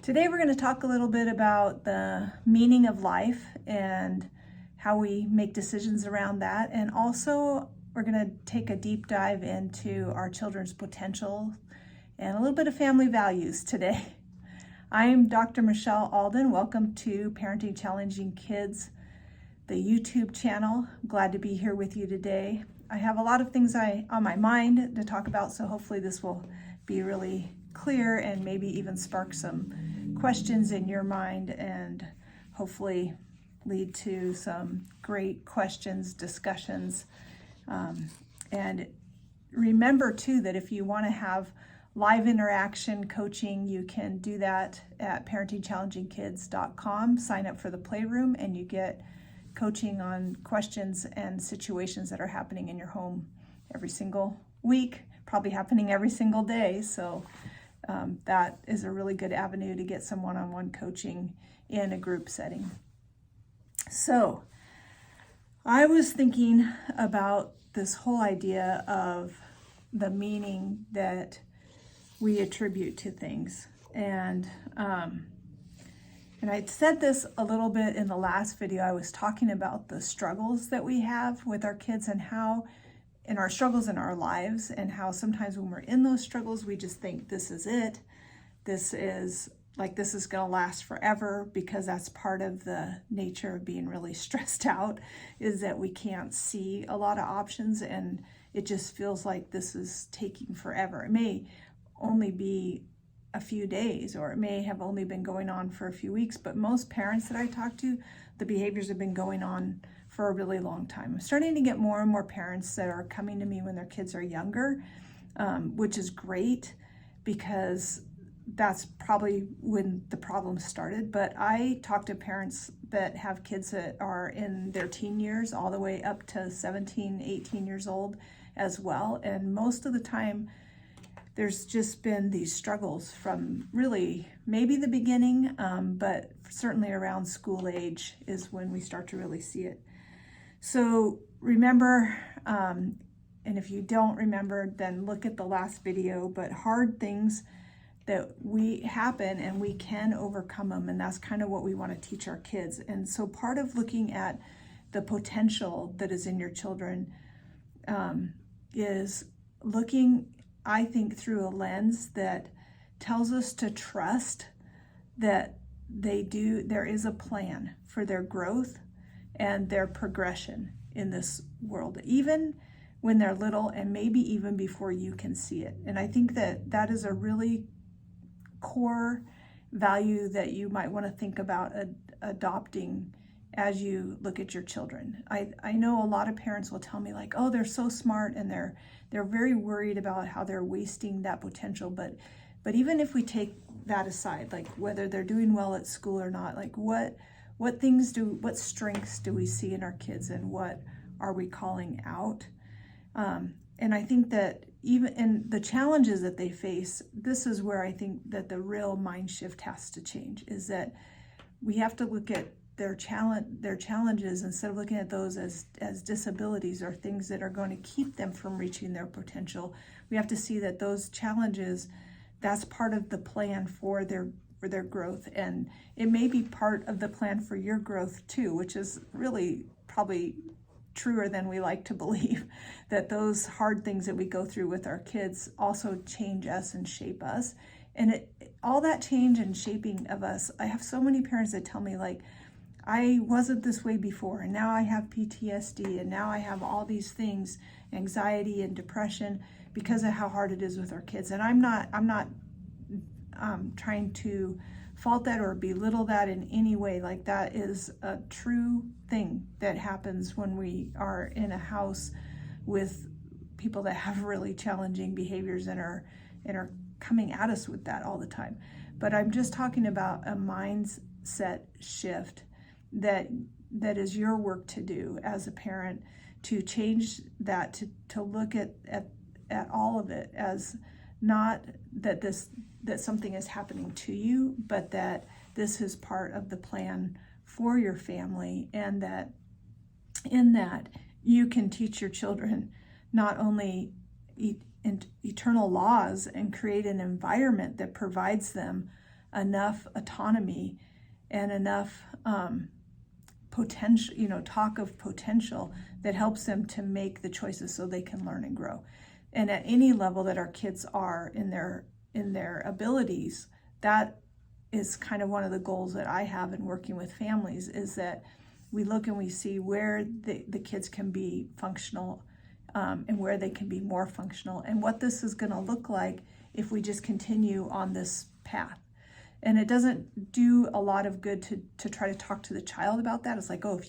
Today we're going to talk a little bit about the meaning of life and how we make decisions around that. And also we're going to take a deep dive into our children's potential and a little bit of family values today. I'm Dr. Michelle Alden. Welcome to Parenting Challenging Kids, the YouTube channel. I'm glad to be here with you today. I have a lot of things on my mind to talk about, so hopefully this will be really clear and maybe even spark some questions in your mind and hopefully lead to some great questions, discussions. And remember too that if you want to have live interaction coaching, you can do that at parentingchallengingkids.com. Sign up for the playroom and you get coaching on questions and situations that are happening in your home every single week, probably happening every single day. So that is a really good avenue to get some one-on-one coaching in a group setting. So I was thinking about this whole idea of the meaning that we attribute to things. And I said this a little bit in the last video. I was talking about the struggles that we have with our kids and how in our struggles in our lives, and how sometimes when we're in those struggles, we just think this is it. This is going to last forever, because that's part of the nature of being really stressed out, is that we can't see a lot of options and it just feels like this is taking forever. It may only be a few days, or it may have only been going on for a few weeks, but most parents that I talk to, the behaviors have been going on for a really long time. I'm starting to get more and more parents that are coming to me when their kids are younger, which is great, because that's probably when the problem started. But I talk to parents that have kids that are in their teen years all the way up to 17, 18 years old as well. And most of the time, there's just been these struggles from really maybe the beginning, but certainly around school age is when we start to really see it. So remember, and if you don't remember, then look at the last video, but hard things that we happen and we can overcome them. And that's kind of what we want to teach our kids. And so part of looking at the potential that is in your children is looking, I think, through a lens that tells us to trust that there is a plan for their growth and their progression in this world, even when they're little and maybe even before you can see it. And I think that is a really core value that you might want to think about adopting as you look at your children. I know a lot of parents will tell me like, oh, they're so smart, and they're very worried about how they're wasting that potential. But even if we take that aside, like whether they're doing well at school or not, like what strengths do we see in our kids, and what are we calling out? And I think that even in the challenges that they face, this is where I think that the real mind shift has to change, is that we have to look at their challenges instead of looking at those as disabilities or things that are going to keep them from reaching their potential. We have to see that those challenges, that's part of the plan for their growth, and it may be part of the plan for your growth too, which is really probably truer than we like to believe, that those hard things that we go through with our kids also change us and shape us. And all that change and shaping of us, I have so many parents that tell me like, I wasn't this way before, and now I have PTSD, and now I have all these things, anxiety and depression, because of how hard it is with our kids. And I'm not trying to fault that or belittle that in any way. Like, that is a true thing that happens when we are in a house with people that have really challenging behaviors and are coming at us with that all the time. But I'm just talking about a mindset shift that is your work to do as a parent, to change that, to look at all of it as not that something is happening to you, but that this is part of the plan for your family, and that in that you can teach your children not only eternal laws and create an environment that provides them enough autonomy and enough potential, talk of potential that helps them to make the choices so they can learn and grow. And at any level that our kids are in their abilities, that is kind of one of the goals that I have in working with families, is that we look and we see where the kids can be functional and where they can be more functional, and what this is going to look like if we just continue on this path. And it doesn't do a lot of good to try to talk to the child about that. It's like, oh, if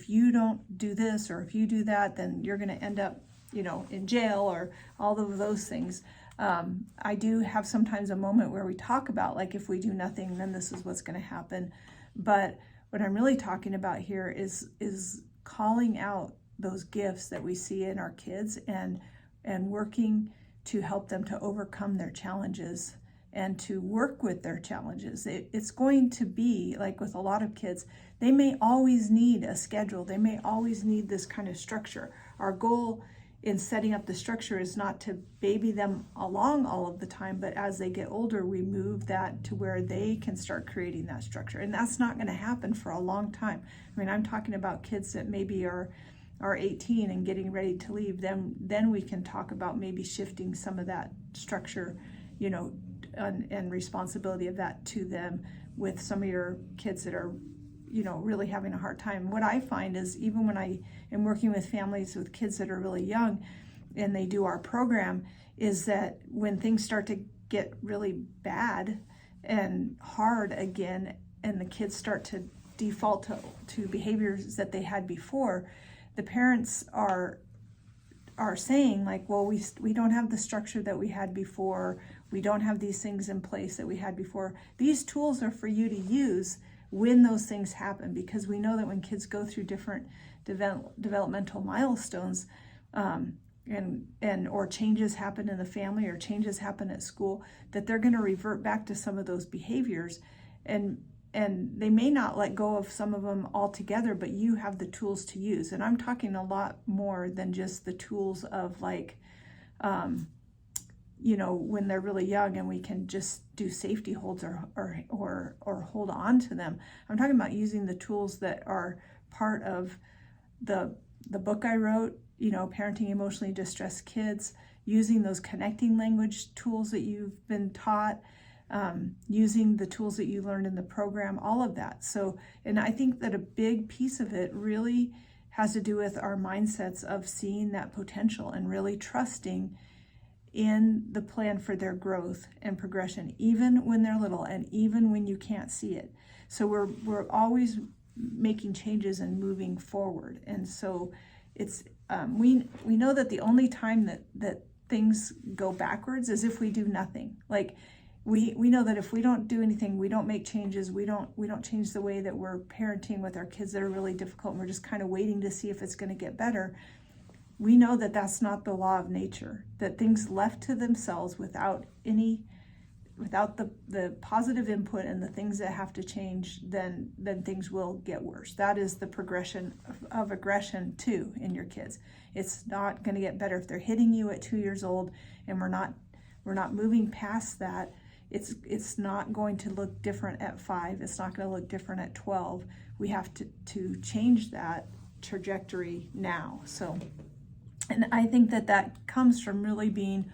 you don't do this or if you do that, then you're going to end up, in jail or all of those things. I do have sometimes a moment where we talk about, like, if we do nothing, then this is what's going to happen. But what I'm really talking about here is calling out those gifts that we see in our kids and working to help them to overcome their challenges and to work with their challenges. It's going to be like with a lot of kids, they may always need a schedule. They may always need this kind of structure. Our goal in setting up the structure is not to baby them along all of the time, but as they get older, we move that to where they can start creating that structure. And that's not going to happen for a long time. I mean, I'm talking about kids that maybe are 18 and getting ready to leave. Then we can talk about maybe shifting some of that structure, and responsibility of that to them with some of your kids that are, really having a hard time. What I find is, even when I am working with families with kids that are really young and they do our program, is that when things start to get really bad and hard again, and the kids start to default to behaviors that they had before, the parents are saying, like, well, we don't have the structure that we had before. We don't have these things in place that we had before. These tools are for you to use when those things happen, because we know that when kids go through different developmental milestones, or changes happen in the family or changes happen at school, that they're going to revert back to some of those behaviors, and they may not let go of some of them altogether, but you have the tools to use. And I'm talking a lot more than just the tools of, like, when they're really young and we can just do safety holds or hold on to them. I'm talking about using the tools that are part of the book I wrote, Parenting Emotionally Distressed Kids, using those connecting language tools that you've been taught, using the tools that you learned in the program, all of that. So, and I think that a big piece of it really has to do with our mindsets of seeing that potential and really trusting in the plan for their growth and progression, even when they're little and even when you can't see it. So we're always making changes and moving forward. And so it's we know that the only time that things go backwards is if we do nothing. Like, we know that if we don't do anything, we don't make changes, we don't change the way that we're parenting with our kids that are really difficult, and we're just kind of waiting to see if it's going to get better. We know that that's not the law of nature, that things left to themselves without the positive input and the things that have to change, then things will get worse. That is the progression of aggression too in your kids. It's not going to get better if they're hitting you at 2 years old, and we're not moving past that. It's not going to look different at 5. It's not going to look different at 12. We have to change that trajectory now. So, and I think that comes from really being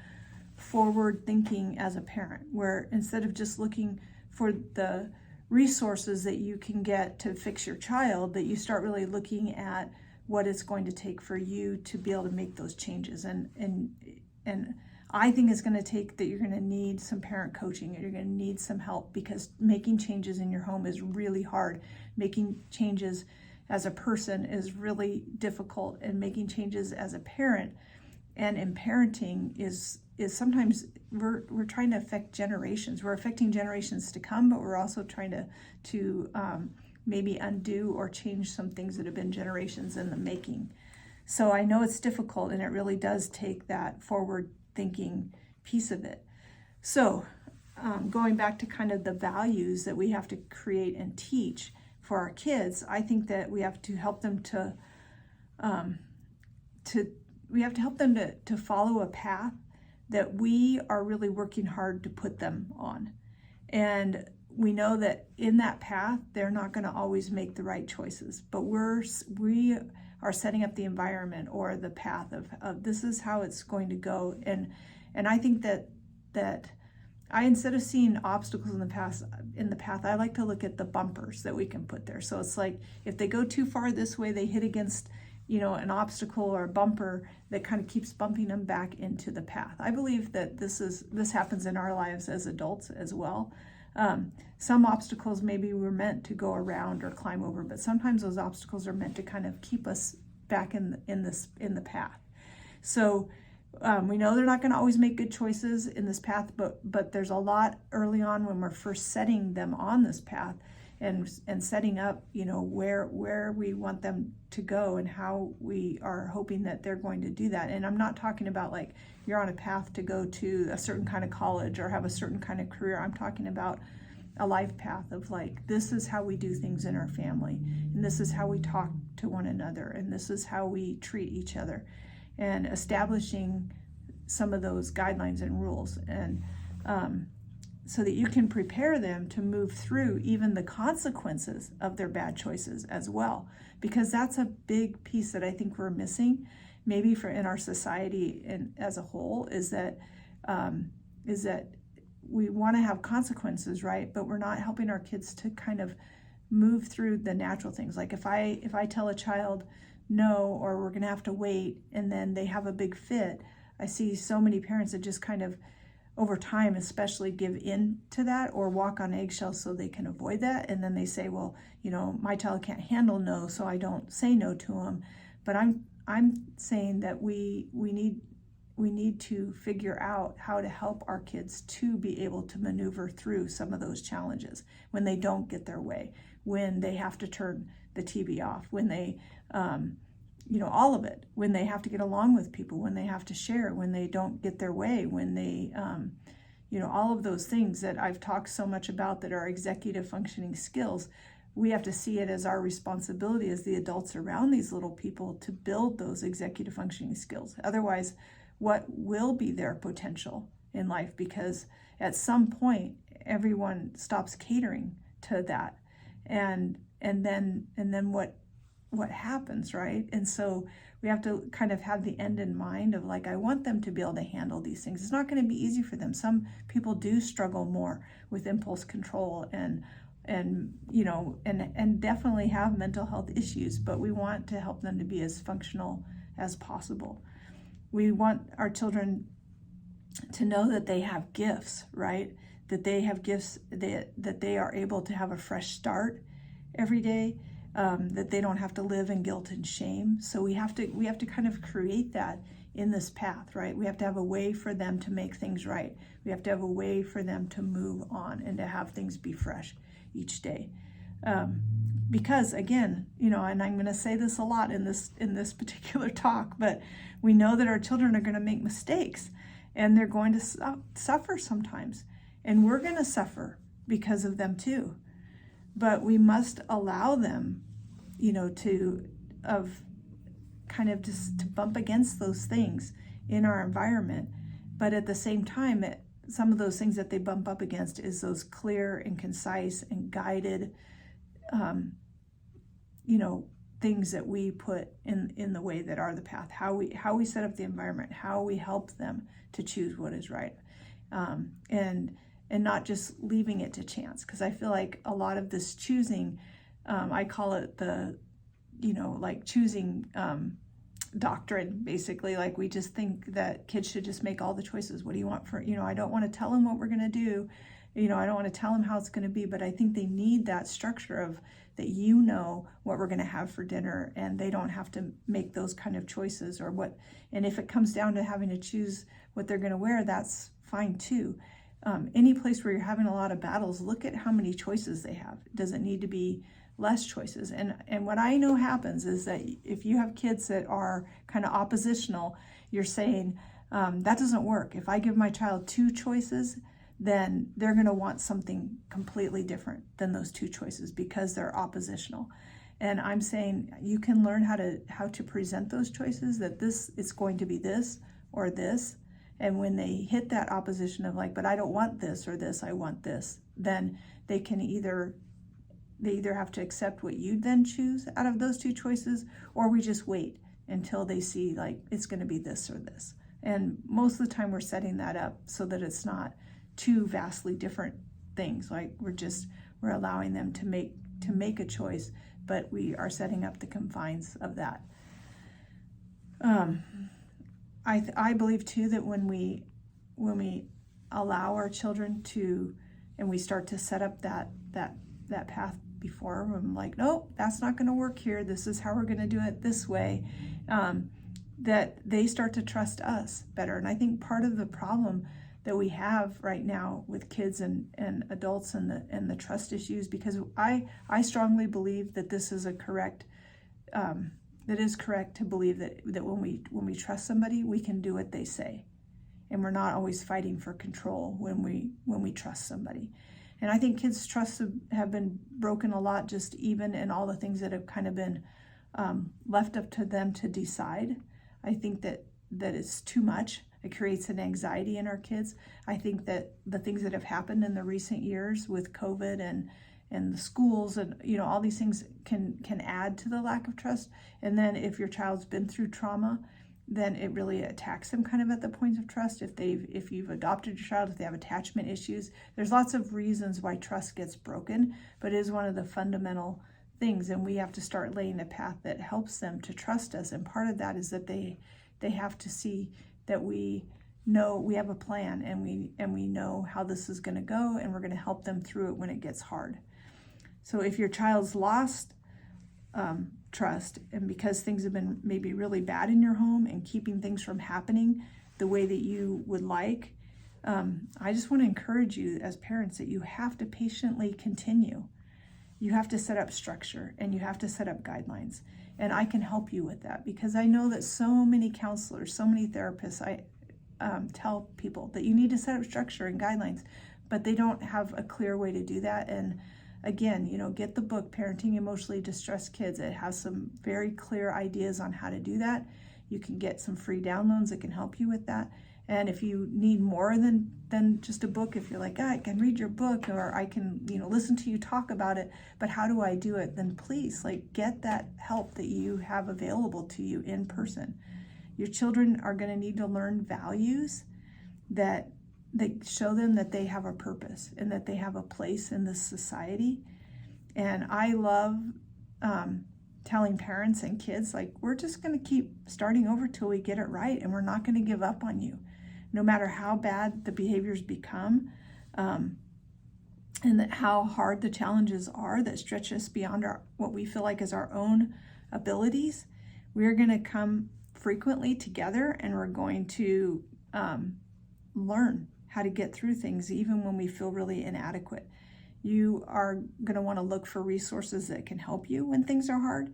forward thinking as a parent, where instead of just looking for the resources that you can get to fix your child, that you start really looking at what it's going to take for you to be able to make those changes. And I think it's going to take that you're going to need some parent coaching, and you're going to need some help, because making changes in your home is really hard. Making changes as a person is really difficult, and making changes as a parent and in parenting is sometimes we're trying to affect generations. We're affecting generations to come, but we're also trying to maybe undo or change some things that have been generations in the making. So I know it's difficult, and it really does take that forward thinking piece of it. So going back to kind of the values that we have to create and teach for our kids, I think that we have to help them to follow a path that we are really working hard to put them on. And we know that in that path, they're not going to always make the right choices, but we are setting up the environment or the path of this is how it's going to go. And I think that instead of seeing obstacles in the path, I like to look at the bumpers that we can put there. So it's like if they go too far this way, they hit against, an obstacle or a bumper that kind of keeps bumping them back into the path. I believe that this happens in our lives as adults as well. Some obstacles maybe we're meant to go around or climb over, but sometimes those obstacles are meant to kind of keep us back in the path. So we know they're not going to always make good choices in this path, but there's a lot early on when we're first setting them on this path and setting up, where we want them to go and how we are hoping that they're going to do that. And I'm not talking about like you're on a path to go to a certain kind of college or have a certain kind of career. I'm talking about a life path of like, this is how we do things in our family, and this is how we talk to one another, and this is how we treat each other, and establishing some of those guidelines and rules, and so that you can prepare them to move through even the consequences of their bad choices as well, because that's a big piece that I think we're missing, maybe in our society and as a whole, is that we want to have consequences, right? But we're not helping our kids to kind of move through the natural things. Like if I tell a child no, or we're going to have to wait, and then they have a big fit, I see so many parents that just kind of over time especially give in to that or walk on eggshells so they can avoid that. And then they say, well, my child can't handle no, so I don't say no to them. But I'm saying that we need to figure out how to help our kids to be able to maneuver through some of those challenges when they don't get their way, when they have to turn the TV off, when they, all of it, when they have to get along with people, when they have to share, when they don't get their way, when they, all of those things that I've talked so much about that are executive functioning skills. We have to see it as our responsibility as the adults around these little people to build those executive functioning skills. Otherwise, what will be their potential in life? Because at some point, everyone stops catering to that, and then what happens, right? And so we have to kind of have the end in mind of like, I want them to be able to handle these things. It's not going to be easy for them. Some people do struggle more with impulse control and definitely have mental health issues, but we want to help them to be as functional as possible. We want our children to know that they have gifts, right? That they have gifts, that they are able to have a fresh start every day, that they don't have to live in guilt and shame. So we have to kind of create that in this path, right? We have to have a way for them to make things right. We have to have a way for them to move on and to have things be fresh each day. Because again, and I'm going to say this a lot in this particular talk, but we know that our children are going to make mistakes and they're going to suffer sometimes, and we're going to suffer because of them too. But we must allow them, to bump against those things in our environment. But at the same time, some of those things that they bump up against is those clear and concise and guided, things that we put in the way that are the path, how we set up the environment, how we help them to choose what is right, and not just leaving it to chance. Because I feel like a lot of this choosing, I call it the, choosing doctrine, basically. Like we just think that kids should just make all the choices. What do you want for, I don't want to tell them what we're going to do. I don't want to tell them how it's going to be, but I think they need that structure of that, what we're going to have for dinner, and they don't have to make those kind of choices or what. And if it comes down to having to choose what they're going to wear, that's fine too. Any place where you're having a lot of battles, look at how many choices they have. Does it need to be less choices? And what I know happens is that if you have kids that are kind of oppositional, you're saying, that doesn't work. If I give my child 2 choices, then they're going to want something completely different than those 2 choices because they're oppositional. And I'm saying you can learn how to present those choices, that this is going to be this or this, And when they hit that opposition of like, but I don't want this or this, I want this, then they either have to accept what you then choose out of those two choices, or we just wait until they see like it's going to be this or this. And most of the time we're setting that up so that it's not two vastly different things. Like we're allowing them to make a choice, but we are setting up the confines of that. I believe too that when we allow our children to, and we start to set up that path before them, like, nope, that's not going to work here. This is how we're going to do it this way. That they start to trust us better. And I think part of the problem that we have right now with kids and adults and the trust issues, because I strongly believe that this is correct to believe that when we trust somebody, we can do what they say, and we're not always fighting for control when we trust somebody. And I think kids' trusts have been broken a lot, just even in all the things that have kind of been left up to them to decide. I think that it's too much. It creates an anxiety in our kids. I think that the things that have happened in the recent years with COVID and the schools and all these things can add to the lack of trust. And then if your child's been through trauma, then it really attacks them kind of at the point of trust. If you've adopted your child, if they have attachment issues, there's lots of reasons why trust gets broken, but it is one of the fundamental things, and we have to start laying a path that helps them to trust us. And part of that is that they have to see that we know we have a plan, and we know how this is going to go, and we're going to help them through it when it gets hard. So if your child's lost trust, and because things have been maybe really bad in your home and keeping things from happening the way that you would like, I just want to encourage you as parents that you have to patiently continue. You have to set up structure, and you have to set up guidelines. And I can help you with that, because I know that so many counselors, so many therapists, I tell people that you need to set up structure and guidelines, but they don't have a clear way to do that. And again, get the book, Parenting Emotionally Distressed Kids. It has some very clear ideas on how to do that. You can get some free downloads that can help you with that. And if you need more than just a book, if you're like, I can read your book, or I can, listen to you talk about it, but how do I do it? Then please, get that help that you have available to you in person. Your children are going to need to learn values that show them that they have a purpose and that they have a place in this society. And I love telling parents and kids, we're just going to keep starting over till we get it right, and we're not going to give up on you, no matter how bad the behaviors become, and that how hard the challenges are that stretch us beyond what we feel like is our own abilities. We're going to come frequently together, and we're going to learn how to get through things even when we feel really inadequate. You are going to want to look for resources that can help you when things are hard,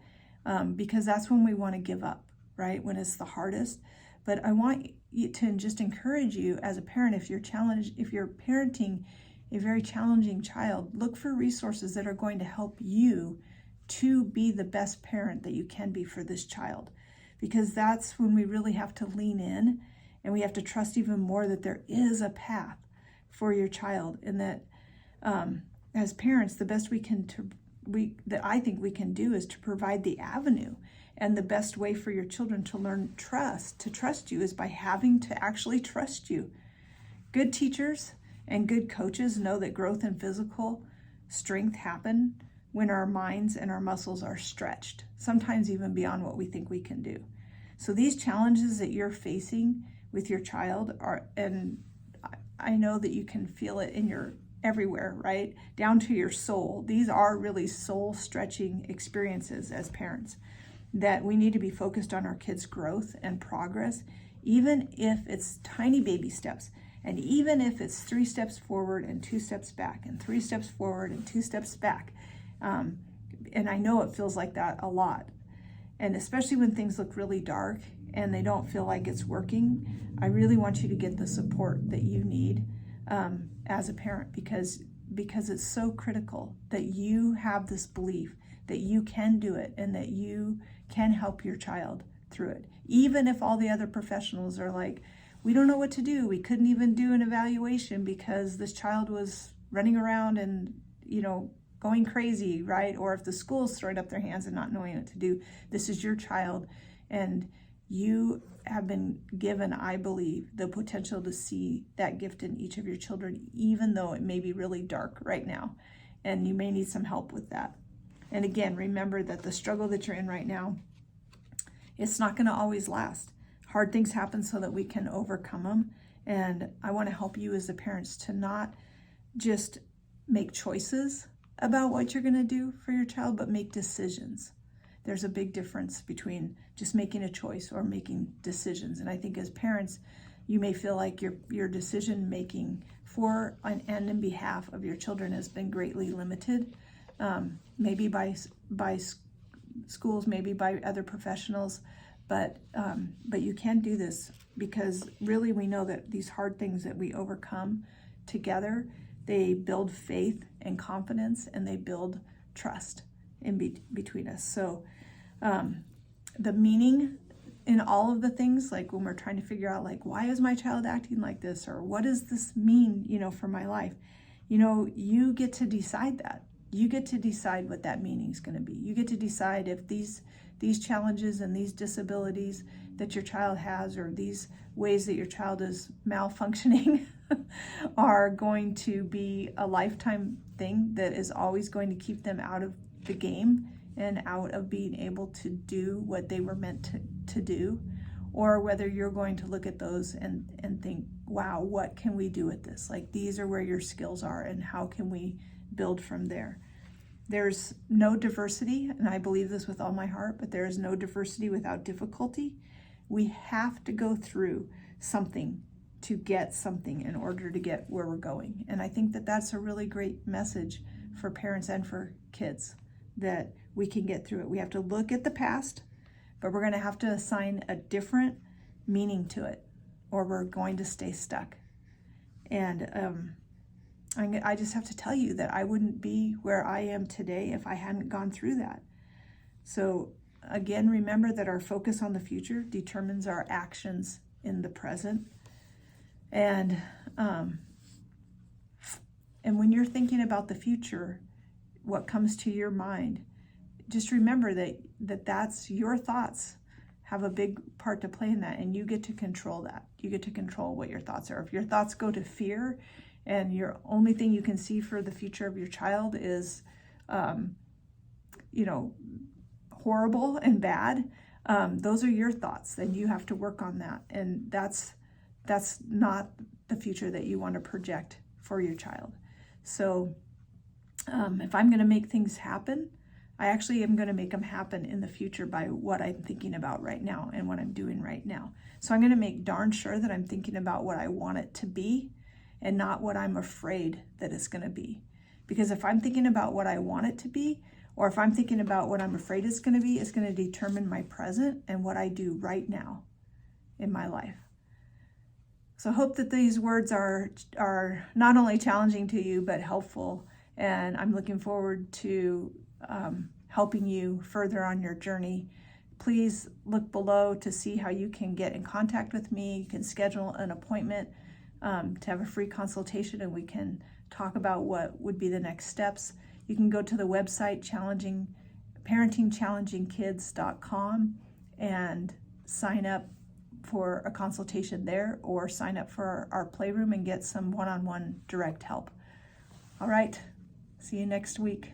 because that's when we want to give up, right? When it's the hardest. But I want you to just encourage you as a parent, if you're parenting a very challenging child, look for resources that are going to help you to be the best parent that you can be for this child. Because that's when we really have to lean in, and we have to trust even more that there is a path for your child, and that as parents, the best that I think we can do is to provide the avenue. And the best way for your children to learn to trust you, is by having to actually trust you. Good teachers and good coaches know that growth and physical strength happen when our minds and our muscles are stretched, sometimes even beyond what we think we can do. So these challenges that you're facing with your child and I know that you can feel it in your everywhere, right? Down to your soul. These are really soul stretching experiences as parents, that we need to be focused on our kids' growth and progress, even if it's tiny baby steps, and even if it's 3 steps forward and 2 steps back, and 3 steps forward and 2 steps back. And I know it feels like that a lot. And especially when things look really dark and they don't feel like it's working, I really want you to get the support that you need as a parent, because it's so critical that you have this belief that you can do it and that you can help your child through it. Even if all the other professionals are like, we don't know what to do. We couldn't even do an evaluation because this child was running around and, going crazy, right? Or if the school's throwing up their hands and not knowing what to do. This is your child, and you have been given, I believe, the potential to see that gift in each of your children, even though it may be really dark right now, and you may need some help with that. And again, remember that the struggle that you're in right now, it's not going to always last. Hard things happen so that we can overcome them. And I want to help you as the parents to not just make choices about what you're going to do for your child, but make decisions. There's a big difference between just making a choice or making decisions. And I think as parents, you may feel like your decision making for and in behalf of your children has been greatly limited, maybe by schools, maybe by other professionals, but you can do this, because really we know that these hard things that we overcome together, they build faith and confidence, and they build trust in between us. So the meaning in all of the things, like when we're trying to figure out, like, why is my child acting like this, or what does this mean, for my life, you get to decide that. You get to decide what that meaning is going to be. You get to decide if these challenges and these disabilities that your child has, or these ways that your child is malfunctioning are going to be a lifetime thing that is always going to keep them out of the game and out of being able to do what they were meant to do, or whether you're going to look at those and think, wow, what can we do with this? Like, these are where your skills are, and how can we build from there? There's no diversity, and I believe this with all my heart, but there is no diversity without difficulty. We have to go through something to get something in order to get where we're going. And I think that that's a really great message for parents and for kids, that we can get through it. We have to look at the past, but we're going to have to assign a different meaning to it, or we're going to stay stuck. And I just have to tell you that I wouldn't be where I am today if I hadn't gone through that. So again, remember that our focus on the future determines our actions in the present. And when you're thinking about the future, what comes to your mind, just remember that that's your thoughts have a big part to play in that, and you get to control that. You get to control what your thoughts are. If your thoughts go to fear, and your only thing you can see for the future of your child is, horrible and bad, those are your thoughts, and you have to work on that. And that's not the future that you want to project for your child. So if I'm going to make things happen, I actually am going to make them happen in the future by what I'm thinking about right now and what I'm doing right now. So I'm going to make darn sure that I'm thinking about what I want it to be, and not what I'm afraid that it's going to be. Because if I'm thinking about what I want it to be, or if I'm thinking about what I'm afraid it's going to be, it's going to determine my present and what I do right now in my life. So I hope that these words are not only challenging to you, but helpful. And I'm looking forward to helping you further on your journey. Please look below to see how you can get in contact with me. You can schedule an appointment to have a free consultation, and we can talk about what would be the next steps. You can go to the website parentingchallengingkids.com and sign up for a consultation there, or sign up for our playroom and get some one-on-one direct help. All right, see you next week.